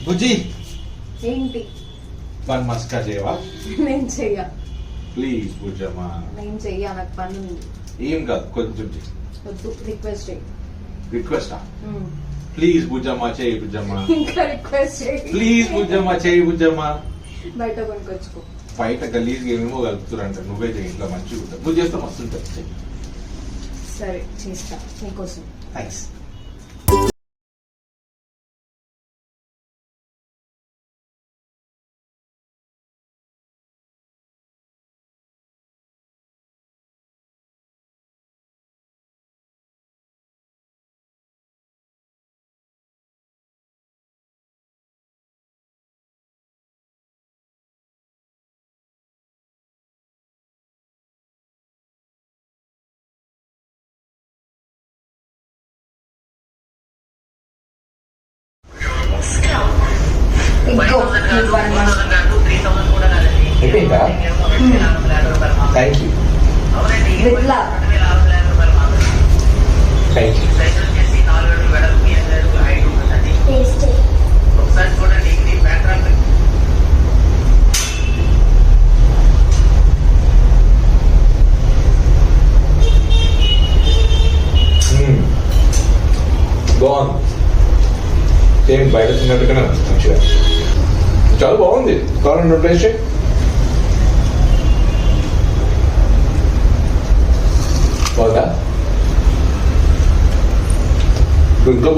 బుజ్జి ఏంటి? వన్ మస్కా చేయవా? నేను చెయ్య. ప్లీజ్ బుజ్జమ్మా. నేను చెయ్య, నాకు పని ఉంది. ఏం కాదు, కొంచెం చెయ్యి. వద్దు, రిక్వెస్ట్ చెయ్యి. రిక్వెస్టా? ప్లీజ్ బుజ్జమ్మా, చేయి బుజ్జమ్మా. ఇంకా రిక్వెస్ట్ చెయ్యి. ప్లీజ్ బుజ్జమ్మా, చేయి బుజ్జమ్మా. బయట కొనుక్కొచ్చుకో. బయట గలీజ్గా ఏమేమో కలుపుతారంట, నువ్వే చేయి, ఇంట్లో మంచిగా ఉంటుంది. నువ్వు చేస్తే మస్తు ఉంటుంది. సరే, చేస్తా నీకోసం. థ్యాంక్స్. ఇంకో 1 month. అయిపోయిందా? Thank you. With love. Thank you. Tasty. బాగుంది. సేమ్ బయట తిన్నట్టుగానే ఉంది, మంచిగా చాలా బాగుంది. కావాలంటే టేస్ట్ చేయి. బాగుందా? ఇంకా బాగుంది.